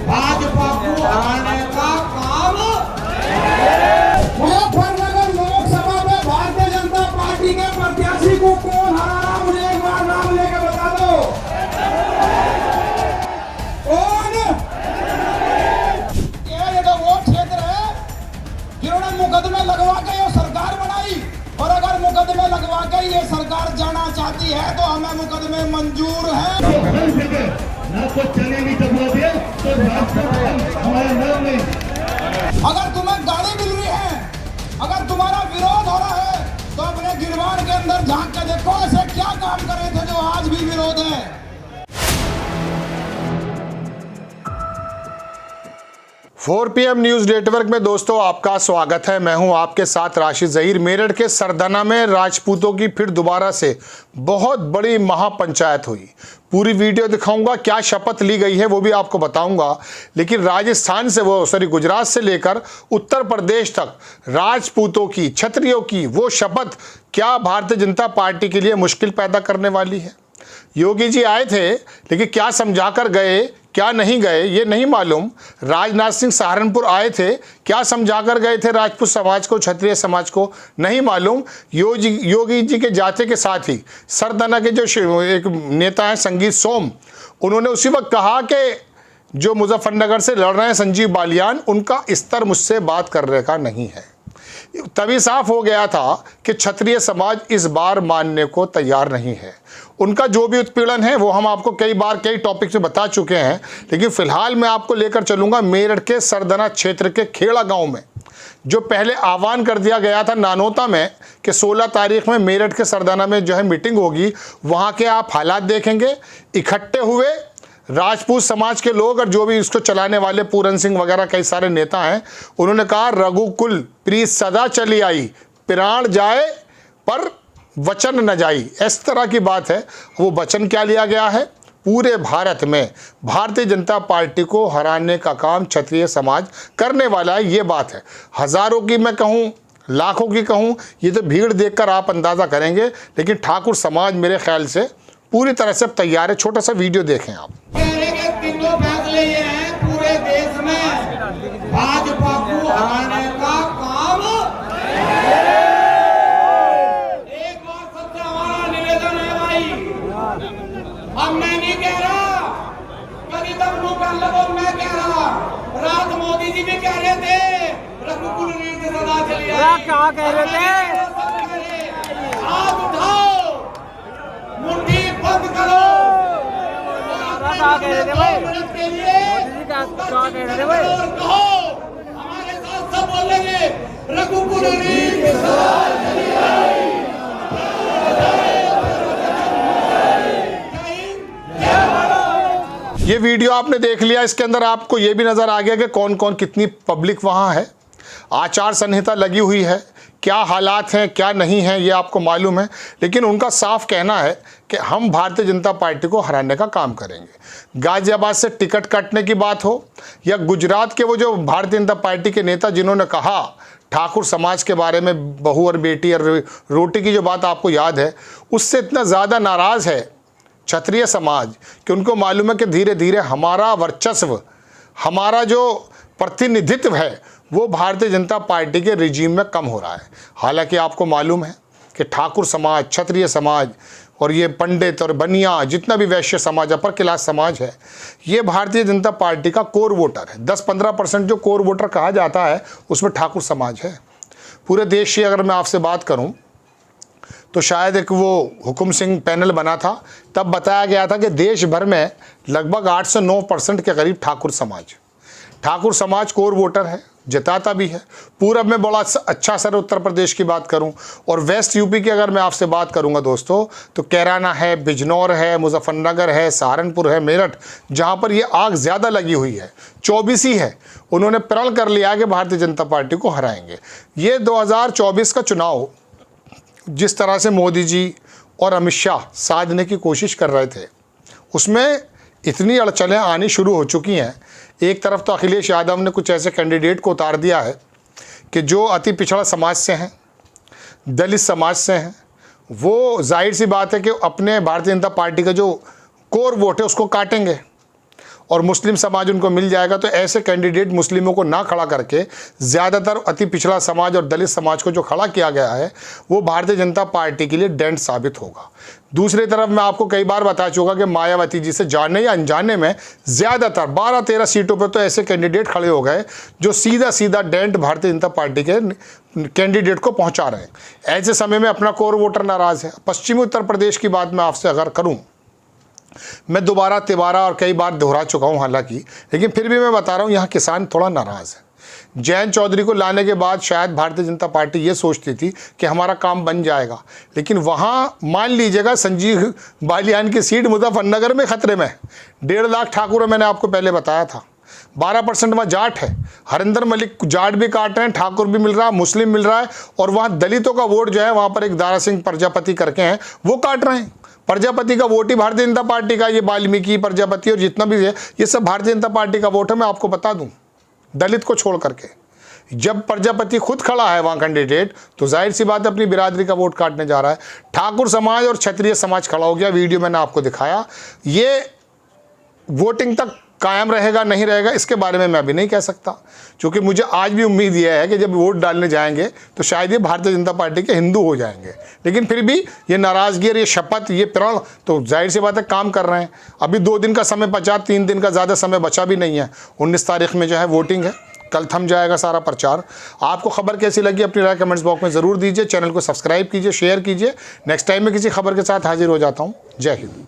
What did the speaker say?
भाजपा को हराने का काम मुजफ्फरनगर लोकसभा में भारतीय जनता पार्टी के प्रत्याशी को कौन हराना, मुझे एक बार नाम लेके बता दो। कौन? ये जो वो क्षेत्र है जिन्होंने मुकदमे लगवा के ये सरकार बनाई, और अगर मुकदमे लगवा के ये सरकार जाना चाहती है तो हमें मुकदमे मंजूर है। ना तो चलेगी दबा तो हमारा नाम नहीं। अगर तुम्हें गाड़ी मिल रही है, अगर तुम्हारा विरोध हो रहा है, तो अपने गिरवान के अंदर झांक के देखो ऐसे क्या काम कर रहे थे जो आज भी विरोध है। 4 PM न्यूज नेटवर्क में दोस्तों आपका स्वागत है। मैं हूं आपके साथ राशिद जहीर। मेरठ के सरदाना में राजपूतों की फिर दोबारा से बहुत बड़ी महापंचायत हुई। पूरी वीडियो दिखाऊंगा, क्या शपथ ली गई है वो भी आपको बताऊंगा। लेकिन राजस्थान से गुजरात से लेकर उत्तर प्रदेश तक राजपूतों की, क्षत्रियों की वो शपथ क्या भारतीय जनता पार्टी के लिए मुश्किल पैदा करने वाली है। योगी जी आए थे, लेकिन क्या समझा कर गए, क्या नहीं गए ये नहीं मालूम। राजनाथ सिंह सहारनपुर आए थे, क्या समझा कर गए थे राजपूत समाज को, क्षत्रिय समाज को नहीं मालूम। योगी जी के जाते के साथ ही सरदाना के जो एक नेता हैं संगीत सोम, उन्होंने उसी वक्त कहा कि जो मुजफ्फरनगर से लड़ रहे हैं संजीव बालियान, उनका स्तर मुझसे बात करने का नहीं है। तभी साफ हो गया था कि क्षत्रिय समाज इस बार मानने को तैयार नहीं है। उनका जो भी उत्पीड़न है वो हम आपको कई बार कई टॉपिक से बता चुके हैं। लेकिन फिलहाल मैं आपको लेकर चलूंगा मेरठ के सरदाना क्षेत्र के खेड़ा गांव में, जो पहले आह्वान कर दिया गया था नानोता में कि 16 तारीख में मेरठ के सरदाना में जो है मीटिंग होगी। वहाँ के आप हालात देखेंगे। इकट्ठे हुए राजपूत समाज के लोग और जो भी इसको चलाने वाले पूरन सिंह वगैरह कई सारे नेता हैं, उन्होंने कहा रघुकुल प्रीत सदा चली आई, प्राण जाए पर वचन न जाई। इस तरह की बात है। वो वचन क्या लिया गया है? पूरे भारत में भारतीय जनता पार्टी को हराने का काम क्षत्रिय समाज करने वाला है, ये बात है। हजारों की मैं कहूँ, लाखों की कहूँ, ये तो भीड़ देखकर आप अंदाज़ा करेंगे। लेकिन ठाकुर समाज मेरे ख्याल से पूरी तरह से तैयार है। छोटा सा वीडियो देखें आप। तीनों फैसले ये हैं पूरे देश में भाजपा को हराने का काम। एक बार सबसे हमारा निवेदन है भाई, अब मैं नहीं कह रहा, कभी तक मुंह कर लगो, मैं कह रहा, रात मोदी जी भी कह रहे थे रघुकुल रीत सदा चली आई। क्या कह रहे थे? हाथ उठाओ, मुट्ठी बंद करो। क्या कह रहे थे भाई? मिनट के लिए मोदी जी क्या कह रहे थे भाई? और कहो, हमारे साथ सब बोलेंगे रघुकुल रीत सदा चली आई। ये वीडियो आपने देख लिया। इसके अंदर आपको ये भी नज़र आ गया कि कौन कौन कितनी पब्लिक वहाँ है। आचार संहिता लगी हुई है, क्या हालात हैं क्या नहीं हैं ये आपको मालूम है। लेकिन उनका साफ कहना है कि हम भारतीय जनता पार्टी को हराने का काम करेंगे। गाजियाबाद से टिकट काटने की बात हो या गुजरात के वो जो भारतीय जनता पार्टी के नेता जिन्होंने कहा ठाकुर समाज के बारे में, बहू और बेटी और रोटी की जो बात आपको याद है, उससे इतना ज़्यादा नाराज़ है क्षत्रिय समाज कि उनको मालूम है कि धीरे धीरे हमारा वर्चस्व, हमारा जो प्रतिनिधित्व है वो भारतीय जनता पार्टी के रिजीम में कम हो रहा है। हालांकि आपको मालूम है कि ठाकुर समाज, क्षत्रिय समाज और ये पंडित और बनिया, जितना भी वैश्य समाज, अपर क्लास समाज है, ये भारतीय जनता पार्टी का कोर वोटर है। 10-15% जो कोर वोटर कहा जाता है उसमें ठाकुर समाज है। पूरे देश की अगर मैं आपसे बात करूं तो शायद एक वो हुकुम सिंह पैनल बना था, तब बताया गया था कि देश भर में लगभग 8 से 9% के करीब ठाकुर समाज कोर वोटर है, जताता भी है। पूरब में बड़ा अच्छा असर उत्तर प्रदेश की बात करूं, और वेस्ट यूपी की अगर मैं आपसे बात करूंगा दोस्तों, तो कैराना है, बिजनौर है, मुजफ्फरनगर है, सहारनपुर है, मेरठ, जहां पर ये आग ज़्यादा लगी हुई है, 24 है, उन्होंने प्रण कर लिया कि भारतीय जनता पार्टी को हराएंगे। ये 2024 का चुनाव जिस तरह से मोदी जी और अमित शाह साधने की कोशिश कर रहे थे, उसमें इतनी अड़चनें आनी शुरू हो चुकी हैं। एक तरफ तो अखिलेश यादव ने कुछ ऐसे कैंडिडेट को उतार दिया है कि जो अति पिछड़ा समाज से हैं, दलित समाज से हैं। वो जाहिर सी बात है कि अपने भारतीय जनता पार्टी का जो कोर वोट है उसको काटेंगे। और मुस्लिम समाज उनको मिल जाएगा, तो ऐसे कैंडिडेट मुस्लिमों को ना खड़ा करके ज़्यादातर अति पिछड़ा समाज और दलित समाज को जो खड़ा किया गया है वो भारतीय जनता पार्टी के लिए डेंट साबित होगा। दूसरी तरफ मैं आपको कई बार बता चुका कि मायावती जी से जाने या अनजाने में ज़्यादातर 12-13 सीटों पर तो ऐसे कैंडिडेट खड़े हो गए जो सीधा सीधा डेंट भारतीय जनता पार्टी के कैंडिडेट को पहुंचा रहे हैं। ऐसे समय में अपना कोर वोटर नाराज़ है। पश्चिमी उत्तर प्रदेश की बात मैं आपसे अगर करूं, मैं दोबारा तिबारा और कई बार दोहरा चुका हूं हालांकि, लेकिन फिर भी मैं बता रहा हूं यहाँ किसान थोड़ा नाराज़ है। जयंत चौधरी को लाने के बाद शायद भारतीय जनता पार्टी ये सोचती थी कि हमारा काम बन जाएगा, लेकिन वहाँ मान लीजिएगा संजीव बालियान की सीट मुजफ्फरनगर में खतरे में। 1.5 लाख ठाकुर मैंने आपको पहले बताया था। 12% वहाँ जाट है। हरिंदर मलिक जाट भी काट रहे हैं, ठाकुर भी मिल रहा है, मुस्लिम मिल रहा है, और वहाँ दलितों का वोट जो है वहाँ पर एक दारा सिंह प्रजापति करके हैं वो काट रहे हैं। प्रजापति का वोट ही भारतीय जनता पार्टी का, ये वाल्मीकि प्रजापति और जितना भी है ये सब भारतीय जनता पार्टी का वोट है। मैं आपको बता दूं, दलित को छोड़ करके जब प्रजापति खुद खड़ा है वहाँ कैंडिडेट, तो जाहिर सी बात है अपनी बिरादरी का वोट काटने जा रहा है। ठाकुर समाज और क्षत्रिय समाज खड़ा हो गया, वीडियो मैंने आपको दिखाया। ये वोटिंग तक कायम रहेगा नहीं रहेगा इसके बारे में मैं अभी नहीं कह सकता, क्योंकि मुझे आज भी उम्मीद यह है कि जब वोट डालने जाएंगे तो शायद ये भारतीय जनता पार्टी के हिंदू हो जाएंगे। लेकिन फिर भी ये नाराज़गी और ये शपथ, ये प्रण तो जाहिर सी बात है काम कर रहे हैं। अभी 2 दिन का समय बचा, 3 दिन का ज़्यादा समय बचा भी नहीं है। 19 तारीख में जो है वोटिंग है, कल थम जाएगा सारा प्रचार। आपको खबर कैसी लगी अपनी राय कमेंट्स बॉक्स में ज़रूर दीजिए। चैनल को सब्सक्राइब कीजिए, शेयर कीजिए। नेक्स्ट टाइम में किसी खबर के साथ हाजिर हो जाता हूँ। जय हिंद।